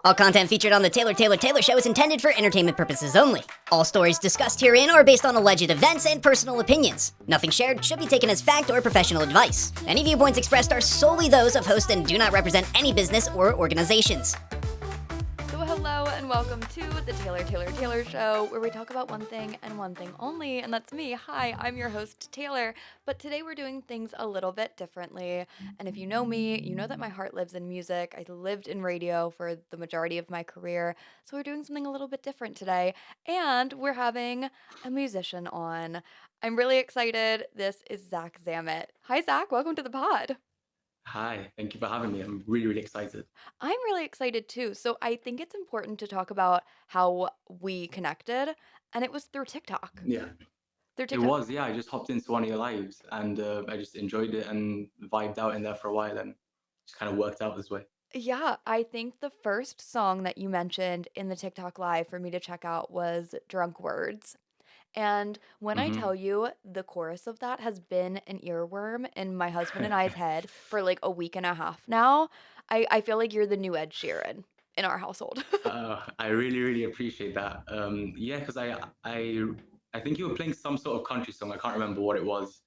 All content featured on the Taylor Show is intended for entertainment purposes only. All stories discussed herein are based on alleged events and personal opinions. Nothing shared should be taken as fact or professional advice. Any viewpoints expressed are solely those of host and do not represent any business or organizations. So hello and welcome to the Taylor Show, where we talk about one thing and one thing only, and that's me. Hi, I'm your host, Taylor, but today we're doing things a little bit differently. And if you know me, you know that my heart lives in music. I lived in radio for the majority of my career, so we're doing something a little bit different today, and we're having a musician on. I'm really excited. This is Zack Zammit. Hi, Zack. Welcome to the pod. Hi, thank you for having me. I'm really excited. I'm really excited too. So I think it's important to talk about how we connected, and it was through TikTok. Yeah, Through it TikTok. was. Yeah, I just hopped into one of your lives and I just enjoyed it and vibed out in there for a while and just kind of worked out this way. Yeah, I think the first song that you mentioned in the TikTok live for me to check out was Drunk Words. And when I hmm tell you the chorus of that has been an earworm in my husband and I's head for like a week and a half now, I feel like you're the new Ed Sheeran in our household. I really appreciate that. Yeah, because I think you were playing some sort of country song. I can't remember what it was,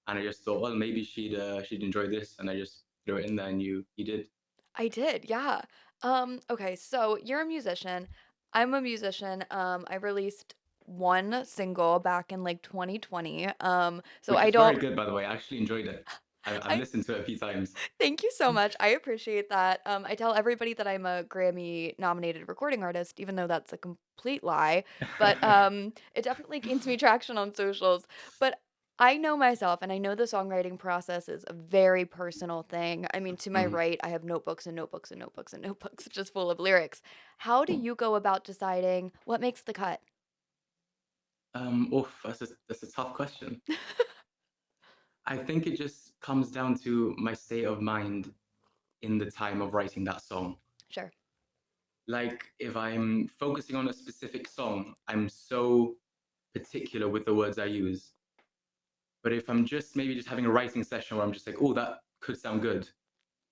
and I just thought, well, maybe she'd enjoy this, and I just threw it in there, and you did. I did, yeah. Okay, so you're a musician. I'm a musician. I released one single back in like 2020. So Which I is don't very good, by the way. I actually enjoyed it. I've I listened to it a few times. thank you so much. I appreciate that. I tell everybody that I'm a Grammy nominated recording artist, even though that's a complete lie. But it definitely gains me traction on socials. But I know myself and I know the songwriting process is a very personal thing. I mean, to my Mhm. right, I have notebooks and notebooks and notebooks and notebooks just full of lyrics. How do you go about deciding what makes the cut? Oof, that's a tough question. I think it just comes down to my state of mind in the time of writing that song. Sure. Like, if I'm focusing on a specific song, I'm so particular with the words I use. But if I'm just maybe just having a writing session where I'm just like, oh, that could sound good,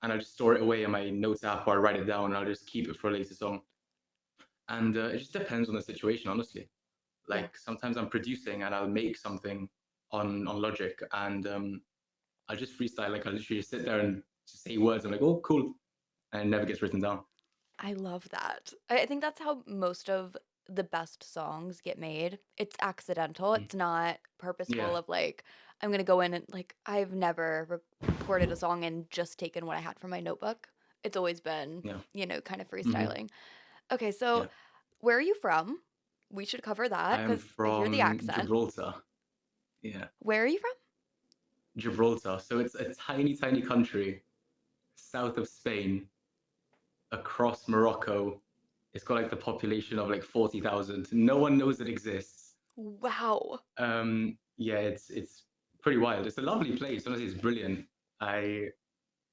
and I just store it away in my notes app or I write it down and I'll just keep it for a later song. And it just depends on the situation, honestly. Yeah. Like sometimes I'm producing and I'll make something on Logic and I'll just freestyle. Like I'll literally just sit there and just say words. I'm like, oh, cool, and it never gets written down. I love that. I think that's how most of the best songs get made. It's accidental. Mm. It's not purposeful Yeah, of like, I'm gonna go in and like, I've never recorded a song and just taken what I had from my notebook. It's always been, yeah, kind of hmm freestyling. Okay, so yeah. where are you from? We should cover that I am because I hear the from accent. Gibraltar. Yeah, Where are you from? Gibraltar. So it's a tiny country south of Spain, across Morocco. It's got like the population of like 40,000. No one knows it exists. Wow. Yeah, it's pretty wild. It's a lovely place. Honestly, it's brilliant. I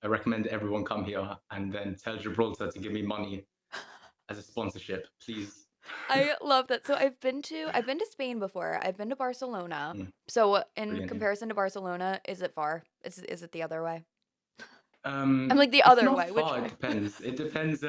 recommend everyone come here and then tell Gibraltar to give me money as a sponsorship, please. I love that. So I've been to Spain before. I've been to Barcelona. Mm, So in brilliant. Yeah. comparison to Barcelona, is it far? Is it the other way? I'm Um, like the it's other not way. Which far. It way? depends. It depends.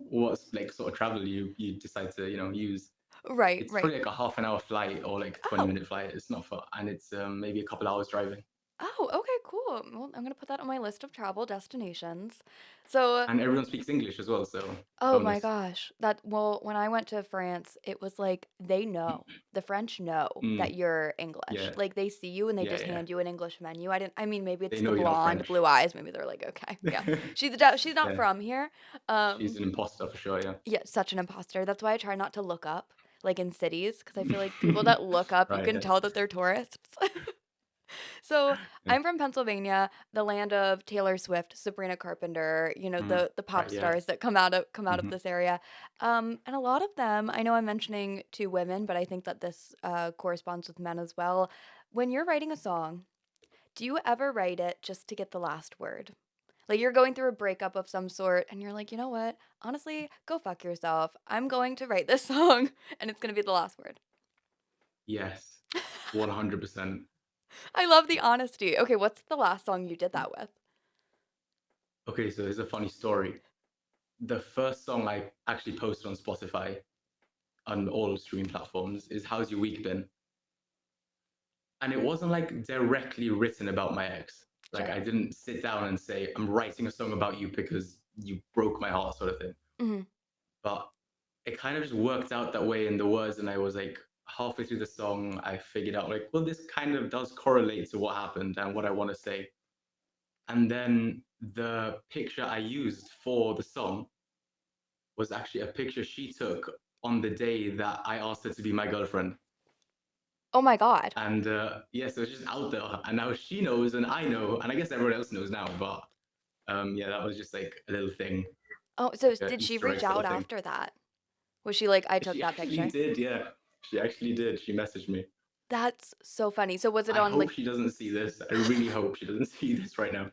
What's like sort of travel you decide to use. Right, It's right. probably like a half an hour flight or like 20 Oh, minute flight. It's not far, and it's maybe a couple hours driving. oh, okay, cool. Well, I'm gonna put that on my list of travel destinations. So, And everyone speaks English as well, so oh my bonus. gosh, when I went to France, it was like they know, the French know that Mm, you're English. yeah, Like they see you and they just yeah. hand you an English menu. I mean, maybe They it's the know you're not blonde, French. blue eyes. Maybe they're like, okay, yeah, she's not Yeah, from here. she's Um, an imposter for sure. Yeah. Yeah, such an imposter. That's why I try not to look up, like, in cities, because I feel like people that look up, you Right. can Yeah. tell that they're tourists. So, Yeah. I'm from Pennsylvania, the land of Taylor Swift, Sabrina Carpenter, the pop Right. Yeah. stars that come out of hmm this area. And a lot of them, I know I'm mentioning two women, but I think that this corresponds with men as well. When you're writing a song, do you ever write it just to get the last word? Like you're going through a breakup of some sort and you're like, you know what? Honestly, go fuck yourself. I'm going to write this song and it's going to be the last word. Yes. 100%. I love the honesty. Okay, what's the last song you did that with? Okay, so there's a funny story. the first song I actually posted on Spotify on all streaming platforms is "How's Your Week Been?" And it wasn't like directly written about my ex. Like Sure. I didn't sit down and say, I'm writing a song about you because you broke my heart, sort of thing. Hmm. But it kind of just worked out that way in the words. And I was like, halfway through the song, I figured out, like, well, this kind of does correlate to what happened and what I want to say. And then the picture I used for the song was actually a picture she took on the day that I asked her to be my girlfriend. Oh my God. And yeah, so it's just out there. And now she knows, and I know, and I guess everyone else knows now. But yeah, that was just like a little thing, Oh, so like did she Easter egg reach sort out of thing. after that? Was she like, I took She that actually picture? did, yeah. She actually did. She messaged me. That's so funny. So was it I on hope like she doesn't see this. I really hope she doesn't see this right now.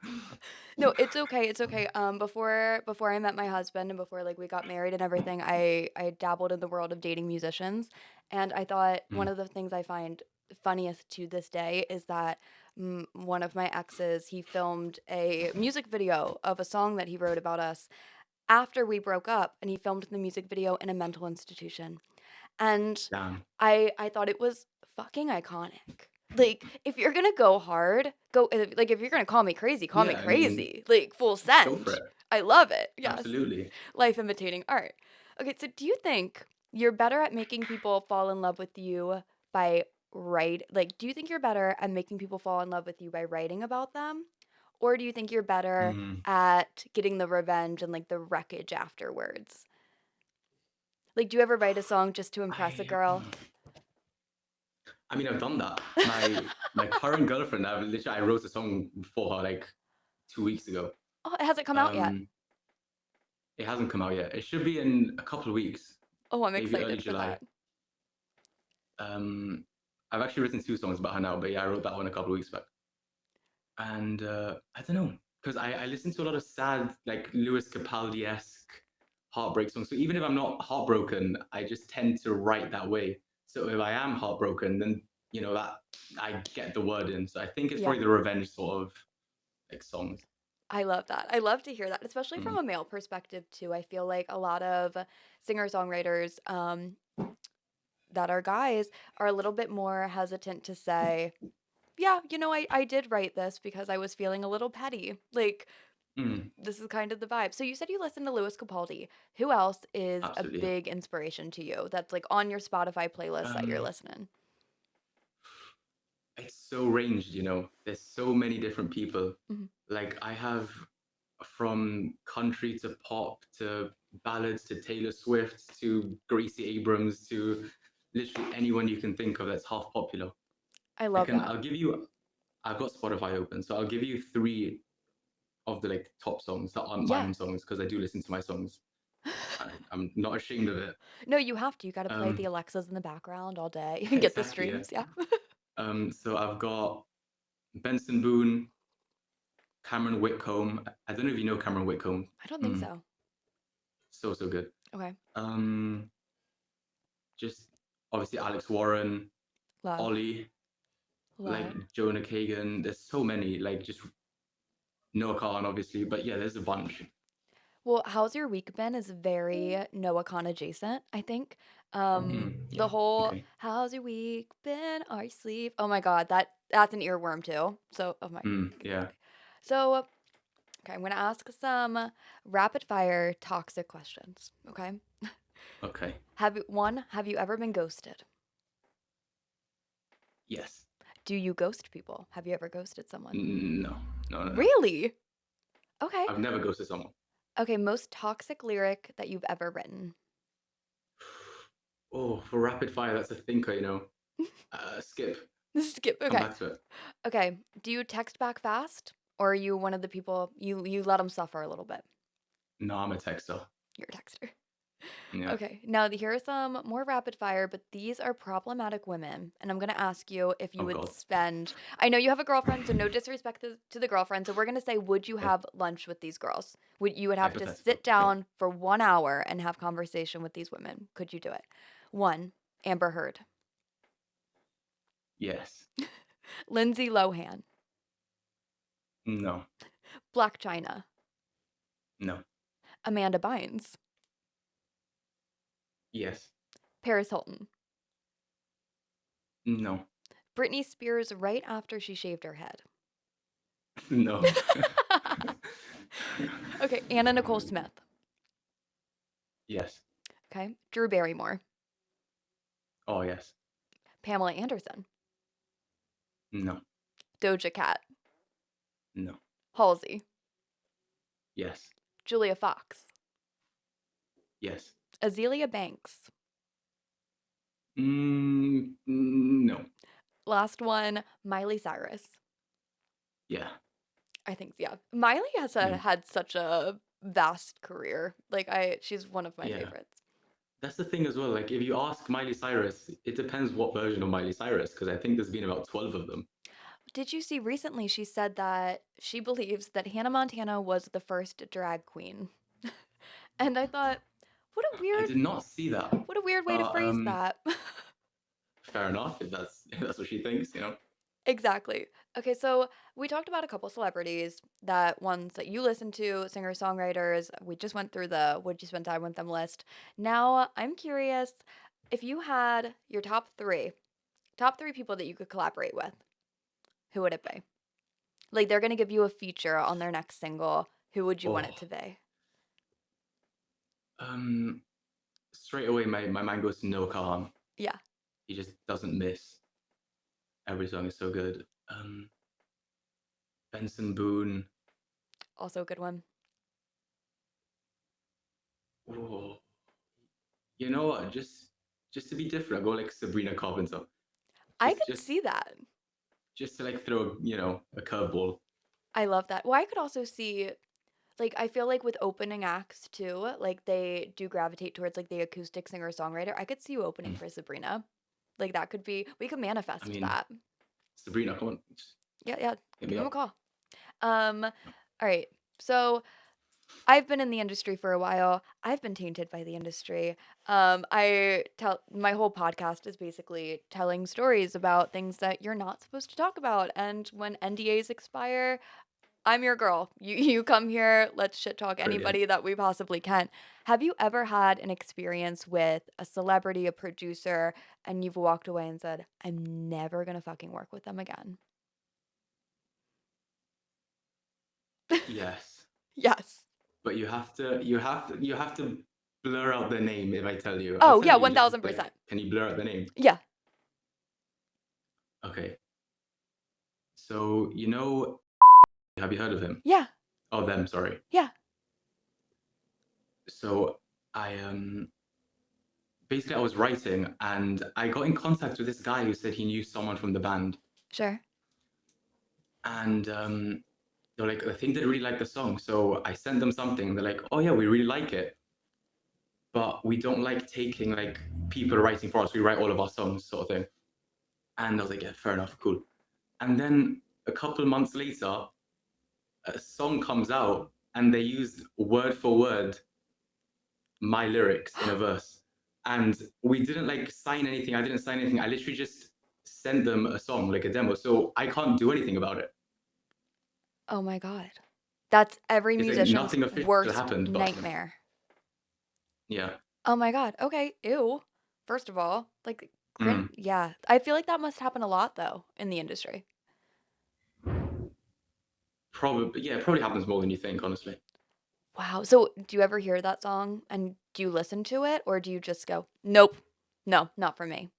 No, it's okay. It's okay. Before I met my husband and before like we got married and everything, I dabbled in the world of dating musicians, and I thought one Mm, of the things I find funniest to this day is that one of my exes, he filmed a music video of a song that he wrote about us after we broke up, and he filmed the music video in a mental institution. And damn. I thought it was fucking iconic. Like, if you're gonna go hard, like, if you're gonna call me Yeah, I mean, crazy. Like, full go for send. it. I love it. Yes. Absolutely. Life imitating art. Okay, so do you think you're better at making people fall in love with you by do you think you're better at making people fall in love with you by writing about them? Or do you think you're better Mm, at getting the revenge and like the wreckage afterwards? Like, do you ever write a song just to impress a I, girl? I mean, I've done that. My current girlfriend, I wrote a song for her like 2 weeks ago. Oh, it hasn't come out yet. Um, it hasn't come out yet. It should be in a couple of weeks, Oh, I'm maybe early excited for July. that. Um, I've actually written 2 songs about her now, but yeah, I wrote that one a couple of weeks back. And I don't know, because I listen to a lot of sad, like Lewis Capaldi-esque heartbreak songs. So even if I'm not heartbroken, I just tend to write that way. So if I am heartbroken, then that I get the word in. So I think it's Yeah, probably the revenge sort of like songs. I love that. I love to hear that, especially from Mm. a male perspective too. I feel like a lot of singer-songwriters that are guys are a little bit more hesitant to say, yeah, I did write this because I was feeling a little petty. Like, Mm, this is kind of the vibe. So you said you listen to Lewis Capaldi. Who else is a absolutely. big inspiration to you that's like on your Spotify playlist that you're Um, listening? it's so ranged. There's so many different people. Mhm. Like I have from country to pop to ballads to Taylor Swift to Gracie Abrams to literally anyone you can think of that's half popular. I I love can that. I'll give you I've got Spotify open, so I'll give you three of the like top songs that aren't my Yeah. own songs because I do listen to my songs. I'm not ashamed of it. No, you have to. You got to play the Um, Alexas in the background all day and get the exactly, yeah. streams. Yeah. So I've got Benson Boone, Cameron Whitcomb. I don't know if you know Cameron Whitcomb. I don't think so. So good. Okay. Um, just obviously Alex Warren, Love. Ollie, like Love. Jonah Kagan. There's so many, like just Noah Khan, obviously, but yeah, there's a bunch. Well, How's Your Week Been is very Noah Khan adjacent, I think. The Yeah. whole Okay. How's your week been? Are you asleep? Oh my God, that's an earworm too. So, oh my. Yeah. So, okay, I'm gonna ask some rapid fire toxic questions. Okay. Okay. Have you ever been ghosted? Yes. Do you ghost people? Have you ever ghosted someone? No. No. No. No. Really? Okay. I've never ghosted someone. Okay, most toxic lyric that you've ever written. Oh, for rapid fire, that's a thinker. Skip. Skip. Come Okay. back to it. Okay. Do you text back fast, or are you one of the people you let them suffer a little bit? No, I'm a texter. You're a texter. Yeah. Okay. Now here are some more rapid fire, but these are problematic women, and I'm gonna ask you if you Oh would God. spend. I know you have a girlfriend, so no disrespect to the girlfriend. So we're gonna say, would you Okay. have lunch with these girls? Would have to Hypothetical. sit down for 1 hour and have conversation with these women? Could you do it? One, Amber Heard, Yes. Lindsay Lohan, No. Black China, No. Amanda Bynes. Yes. Paris Hilton. No. Britney Spears right after she shaved her head. No. Okay, Anna Nicole Smith. Yes. Okay, Drew Barrymore. Oh, yes. Pamela Anderson. No. Doja Cat. No. Halsey. Yes. Julia Fox. Yes. Azealia Banks. No. Last one, Miley Cyrus. Yeah. I think, yeah. Miley has Mm. had such a vast career. Like, she's one of my Yeah. favorites. That's the thing as well. Like, if you ask Miley Cyrus, it depends what version of Miley Cyrus, because I think there's been about 12 of them. Did you see recently she said that she believes that Hannah Montana was the first drag queen? And I thought, what a I weird did not see that. way to But phrase that. fair enough if that's what she thinks, you know. Exactly. Okay, so we talked about a couple celebrities, that ones that you listen to, singer-songwriters. We just went through the would you spend time with them list. Now, I'm curious if you had your top three people that you could collaborate with, who would it be? Like, they're going to give you a feature on their next single. Who would you want it to be? Straight away my mind goes to Noah Kahan. Yeah. He just doesn't miss. Every song is so good. Benson Boone. Also a good one. Oh, you know what? Just to be different, I'll go like Sabrina Carpenter. I could see that. Just to like throw, a curveball. I love that. Well, I could also see, like, I feel like with opening acts too, like they do gravitate towards like the acoustic singer-songwriter. I could see you opening for Sabrina. Like that could be, we could manifest that. Sabrina, come on. Yeah, Hit give me him a up. call. All right. So I've been in the industry for a while. I've been tainted by the industry. My whole podcast is basically telling stories about things that you're not supposed to talk about. And when NDAs expire, I'm your girl. You come here, let's shit talk anybody that we possibly can. Have you ever had an experience with a celebrity, a producer, and you've walked away and said, I'm never gonna fucking work with them again? Yes. Yes. But you have to blur out the name if I tell you. Oh, I'll yeah, tell you, just, 1000%. Can you blur out the name? Yeah. Okay. So, have you heard of him? Yeah. Oh, them, sorry. Yeah. So I basically I was writing and I got in contact with this guy who said he knew someone from the band. Sure. And they're like, I think they really like the song. So I sent them something. They're like, oh yeah, we really like it. But we don't like taking like people writing for us. We write all of our songs, sort of thing. And I was like, yeah, fair enough, cool. And then a couple of months later, a song comes out and they use word for word my lyrics in a verse. And we didn't like sign anything. I didn't sign anything. I literally just sent them a song, like a demo. So I can't do anything about it. Oh my God. That's every musician's worst happened, nightmare. Yeah. Oh my God. Okay. Ew. First of all, like, yeah. I feel like that must happen a lot though in the industry. Probably happens more than you think, honestly. Wow. So do you ever hear that song and do you listen to it or do you just go, nope, no, not for me?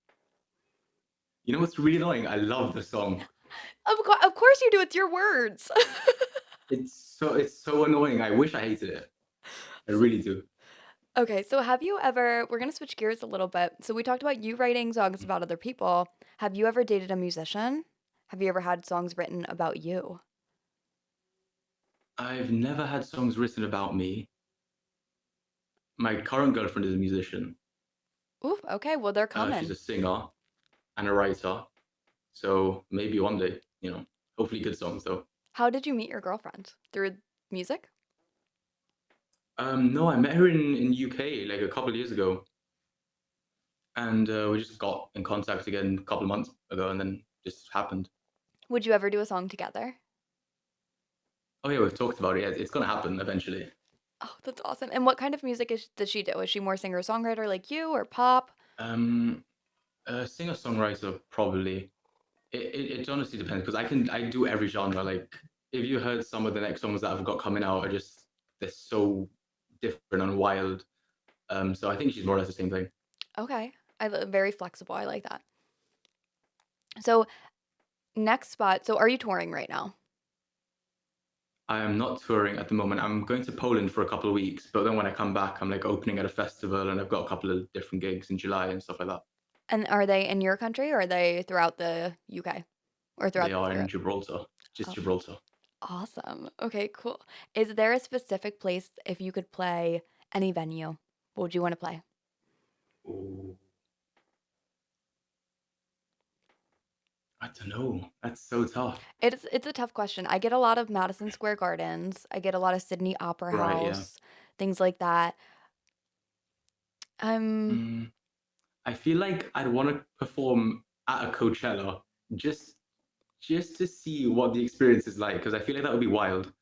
You know what's really annoying? I love the song. Of course you do. It's your words. It's so annoying. I wish I hated it. I really do. Okay, so have you ever, we're going to switch gears a little bit. So we talked about you writing songs about other people. Have you ever dated a musician? Have you ever had songs written about you? I've never had songs written about me. My current girlfriend is a musician. Ooh, okay, well, they're coming. She's a singer and a writer. So maybe one day, hopefully good songs though. How did you meet your girlfriend? Through music? No, I met her in UK like a couple of years ago. And we just got in contact again a couple of months ago and then just happened. Would you ever do a song together? Oh yeah, we've talked about it. It's going to happen eventually. Oh, that's awesome. And what kind of music does she do? Is she more singer-songwriter like you or pop? Um, singer-songwriter probably. It honestly depends because I do every genre. Like if you heard some of the next songs that I've got coming out are just they're so different and wild. So I think she's more or less the same thing. Okay. Very flexible. I like that. So, next spot. So, are you touring right now? I am not touring at the moment. I'm going to Poland for a couple of weeks, but then when I come back, I'm like opening at a festival and I've got a couple of different gigs in July and stuff like that. And are they in your country or are they throughout the UK or They throughout are in Europe? Gibraltar, just Oh, Gibraltar. awesome. Okay, cool. Is there a specific place if you could play any venue? What would you want to play? Ooh, I don't know. That's so tough. It's a tough question. I get a lot of Madison Square Gardens. I get a lot of Sydney Opera Right, yeah. House, things like that. Um, Mm, I feel like I'd want to perform at a Coachella just just to see what the experience is like because I feel like that would be wild.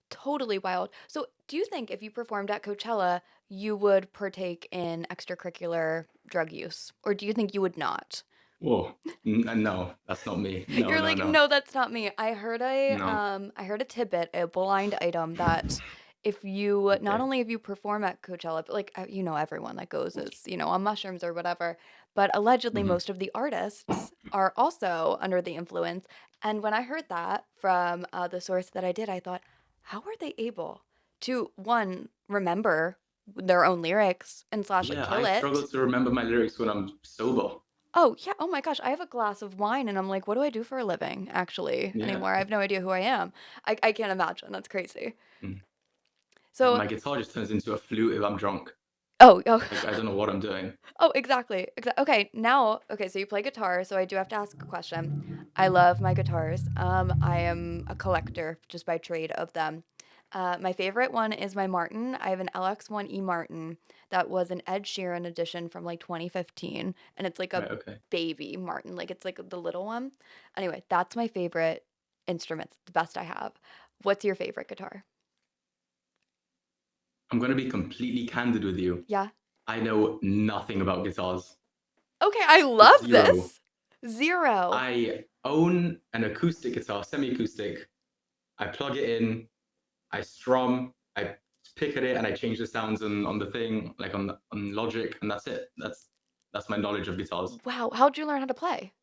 Totally wild. So, do you think if you performed at Coachella, you would partake in extracurricular drug use, or do you think you would not? Whoa. No, that's not me. No, You're no, like, no. no, that's not me. No. I heard a tidbit, a blind item that if you not Okay. only if you perform at Coachella, but like everyone that goes is on mushrooms or whatever, but allegedly Hmm. most of the artists are also under the influence. And when I heard that from the source that I did, I thought, how are they able to one remember their own lyrics and slash like Yeah, I kill struggle it? to remember my lyrics when I'm sober. Oh, yeah. Oh my gosh. I have a glass of wine and I'm like, what do I do for a living actually Yeah. anymore? I have no idea who I am. I can't imagine. That's crazy. Mm. So, My guitar just turns into a flute if I'm drunk. oh, Like I don't know what I'm doing. oh, exactly. Okay. Now, okay. So you play guitar. So I do have to ask a question. I love my guitars. I am a collector just by trade of them. My favorite one is my Martin. I have an LX1E Martin that was an Ed Sheeran edition from like 2015, and it's like a Right, okay. baby Martin, like it's like the little one. Anyway, that's my favorite instrument, it's the best I have. What's your favorite guitar? I'm gonna be completely candid with you. Yeah. I know nothing about guitars. Okay, I love Zero. this. Zero. I own an acoustic guitar, semi-acoustic. I plug it in, I strum, I pick at it, and I change the sounds on the thing, like on Logic, and that's it. That's my knowledge of guitars. Wow. How'd you learn how to play?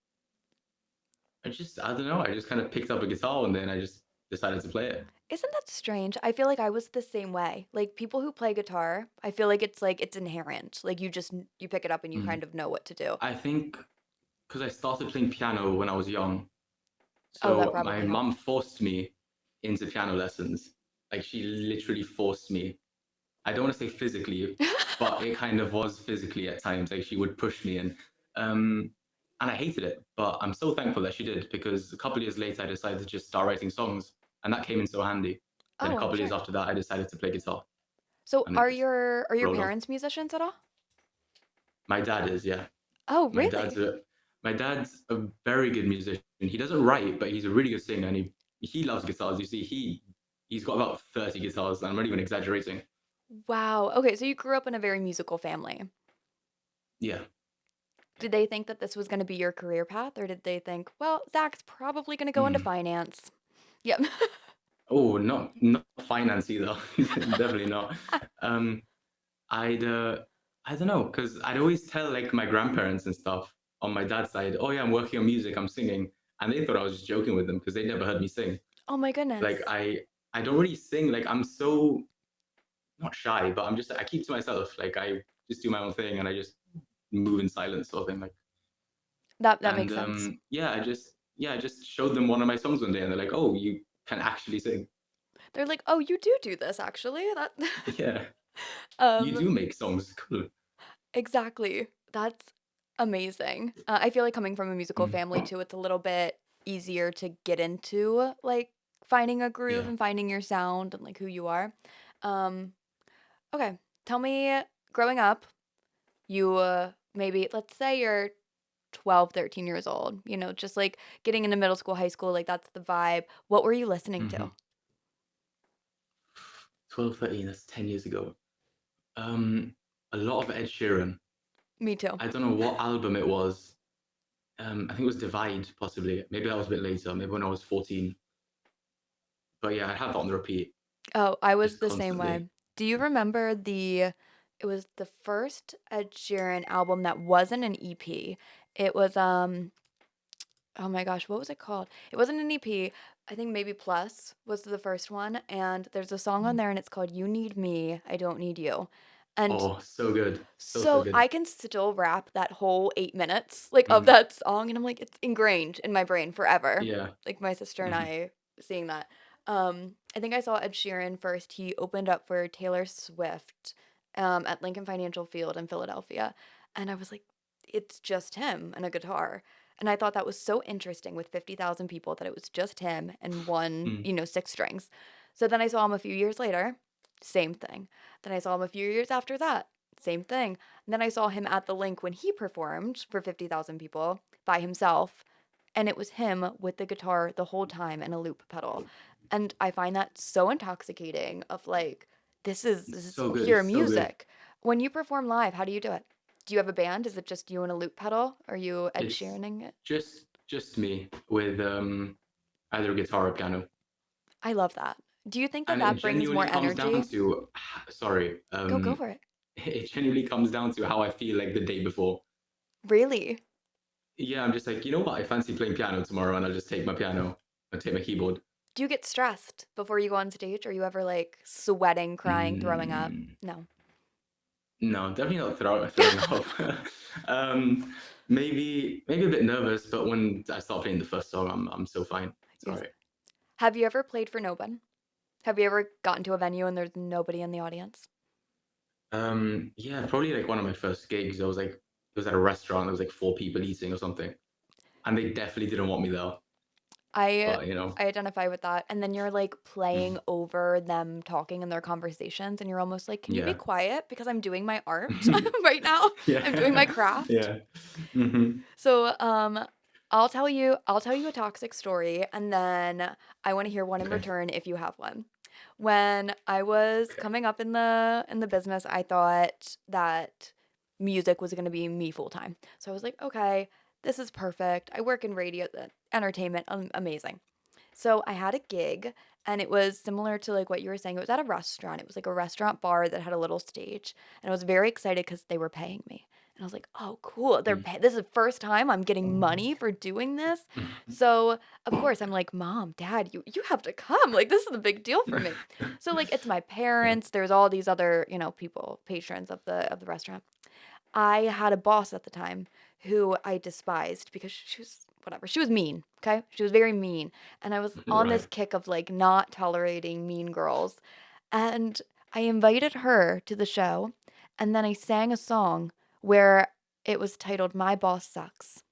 I don't know. I just kind of picked up a guitar and then I just decided to play it. Isn't that strange? I feel like I was the same way. Like people who play guitar, I feel like it's inherent. Like you pick it up and you Mm. kind of know what to do. I think because I started playing piano when I was young, Oh, that so my probably mum helps. forced me into piano lessons. Like she literally forced me. I don't want to say physically, but it kind of was physically at times. Like she would push me um, and I hated it. But I'm so thankful that she did because a couple of years later I decided to just start writing songs, and that came in so handy. Then a Oh, I'm couple of years sure. after that, I decided to play guitar, So and it just are your rolled off. parents musicians at all? My dad is, yeah. Oh, My dad's really? a my dad's a very good musician. He doesn't write, but he's a really good singer, and he loves guitars. You see, he's got about 30 guitars, and I'm not even exaggerating. Wow. Okay, so you grew up in a very musical family. Yeah. Did they think that this was going to be your career path, or did they think, well, Zach's probably going to go into Mm. finance? Yep. Oh, not finance either. Definitely not. Um, I'd I don't know, because I'd always tell like my grandparents and stuff on my dad's side, oh yeah, I'm working on music, I'm singing, and they thought I was just joking with them because they never heard me sing. Oh my Like goodness. I don't really sing. Like I'm so not shy, but I keep to myself. Like I just do my own thing and I just move in silence sort of thing. Like That and makes sense. I just showed them one of my songs one day and they're like, oh, you can actually sing. They're like, "Oh, you do this actually." That Yeah, you um do make songs. Cool. exactly. That's amazing. I feel like coming from a musical Mm, family too, it's a little bit easier to get into like finding a groove yeah. and finding your sound and like who you are. Um okay, tell me growing up, you maybe let's say you're 12, 13 years old, just like getting into middle school, high school, like that's the vibe. What were you listening Hmm. to? 12, 13, that's 10 years ago. A lot of Ed Sheeran. Me too. I don't know what album it was. I think it was Divide, possibly. Maybe that was a bit later, maybe when I was 14. But yeah, I have that on the repeat, Oh, I was just the same way. constantly. Do you remember it was the first Ed Sheeran album that wasn't an EP. It was oh my gosh, what was it called? It wasn't an EP. I think maybe Plus was the first one, and there's a song on there and it's called You Need Me, I Don't Need You. And Oh, so good. So so I good. can still rap that whole 8 minutes like of Mm, that song, and I'm like, it's ingrained in my brain forever. yeah. Like my sister and Hmm. I seeing that. I think I saw Ed Sheeran first. He opened up for Taylor Swift at Lincoln Financial Field in Philadelphia, and I was like, it's just him and a guitar. And I thought that was so interesting with 50,000 people that it was just him and one, Mm, six strings. So then I saw him a few years later, same thing. Then I saw him a few years after that, same thing. And then I saw him at the Link when he performed for 50,000 people by himself. And it was him with the guitar the whole time and a loop pedal. And I find that so intoxicating of like, this it's is so good. pure It's so good. music. When you perform live, how do you do it? Do you have a band? Is it just you and a loop pedal? Are you Ed It's Sheeraning it? just me with either guitar or piano. I love that. Do you think that And it that brings genuinely more comes down energy? to, sorry, Go for it. it genuinely comes down to how I feel like the day before. Really? Yeah, I'm just like, you know what? I fancy playing piano tomorrow, and I'll just take my piano and take my keyboard. Do you get stressed before you go on stage? Are you ever like sweating, crying, throwing up? Mm, No. no, definitely not throwing up. Maybe a bit nervous, but when I start playing the first song, I'm so fine. It's all Yes. right. Have you ever played for no one? Have you ever gotten to a venue and there's nobody in the audience? Yeah, probably like one of my first gigs. It was at a restaurant. There was like 4 people eating or something, and they definitely didn't want me there. I But you know, I identify with that. And then you're like mm, playing over them talking in their conversations and you're almost like, "Can you be yeah, quiet because I'm doing my art right now? I'm doing my yeah, craft." yeah. Hmm. So, I'll tell you a toxic story and then I want to hear one in Okay, return if you have one. When I was okay. coming up in the business, I thought that music was going to be me full time. So I was like, okay, this is perfect. I work in radio, entertainment, amazing. So I had a gig and it was similar to like what you were saying. It was at a restaurant. It was like a restaurant bar that had a little stage. And I was very excited because they were paying me. And I was like, oh, cool. Mm, This is the first time I'm getting money for doing this. mm, So of course I'm like, Mom, Dad, you have to come. Like this is a big deal for me. So like it's my yeah. parents. There's all these other, people, patrons of the restaurant. I had a boss at the time who I despised because she was whatever. She was mean, okay? She was very mean. And I was on this Right. kick of like not tolerating mean girls. And I invited her to the show and then I sang a song where it was titled My Boss Sucks.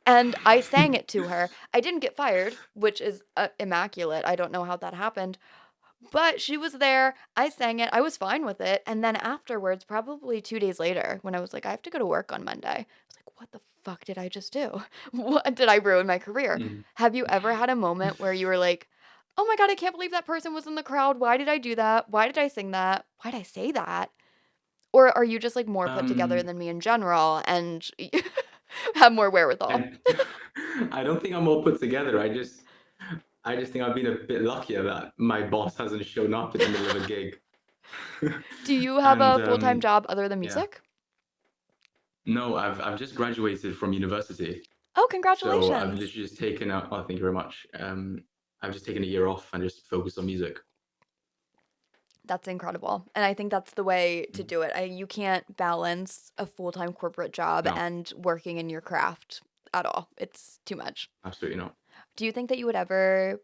And I sang it to her. I didn't get fired, which is immaculate. I don't know how that happened. But she was there. I sang it. I was fine with it. And then afterwards, probably 2 days later, when I was like, I have to go to work on Monday, I was like, what the fuck did I just do? What did I ruin my career? Mm. Have you ever had a moment where you were like, oh my God, I can't believe that person was in the crowd. Why did I do that? Why did I sing that? Why did I say that? Or are you just like more put together Um, than me in general and have more wherewithal? I I don't think I'm all put together. I just think I've been a bit luckier that my boss hasn't shown up in the middle of a gig. Do you have And a full time job other than yeah, music? no, I've just graduated from university, Oh, so I've congratulations. literally just taken out. Oh, thank you very much. I've just taken a year off and just focused on music. That's incredible. And I think that's the way to Mm. do it. You can't balance a full-time corporate job No, and working in your craft at all. It's too much. absolutely not. Do you think that you would ever,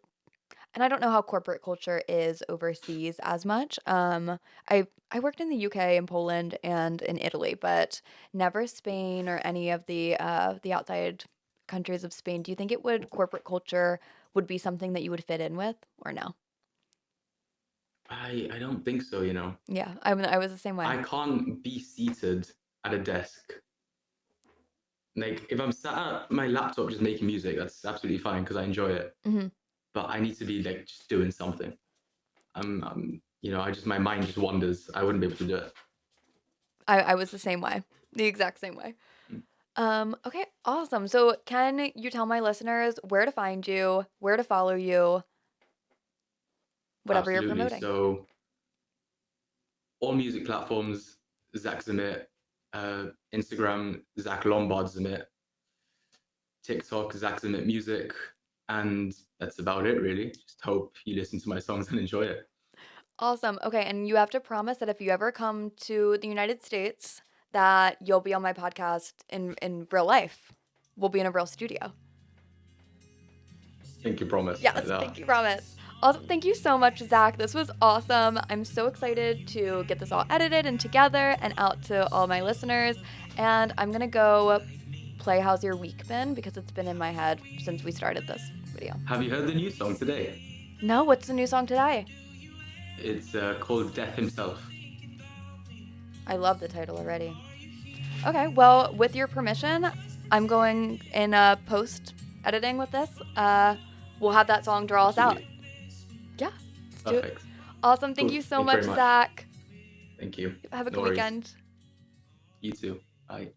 and I don't know how corporate culture is overseas as much. I worked in the UK and Poland and in Italy, but never Spain or any of the outside countries of Spain. Do you think it would corporate culture would be something that you would fit in with or no? I don't think so. You know, Yeah, I was the same way. I can't be seated at a desk. Like if I'm sat at my laptop just making music, that's absolutely fine because I enjoy it. Hmm. But I need to be like just doing something. my mind just wanders. I wouldn't be able to do it. I was the same way, the exact same way. Okay, awesome. So can you tell my listeners where to find you, where to follow you, whatever you're Absolutely. promoting? So all music platforms, Zack Zammit, Instagram, Zack Zammit, TikTok, Zack Zammit Music, and that's about it, really. Just hope you listen to my songs and enjoy it. Awesome. Okay, and you have to promise that if you ever come to the United States, that you'll be on my podcast in real life. We'll be in a real studio. Pinky promise. Yes, Like thank you, promise. Awesome. Thank you so much, Zach. This was awesome. I'm so excited to get this all edited and together and out to all my listeners. And I'm going to go play How's Your Week Been, because it's been in my head since we started this video. Have you heard the new song today? No, what's the new song today? It's called Death Himself. I love the title already. Okay, well, with your permission, I'm going in post editing with this. We'll have that song draw us out. Yeah, let's do it. Perfect. Awesome. Thank Cool. you so Thank you much, very much. Zach. Thank you. Have a No good worries. weekend. You too. Bye.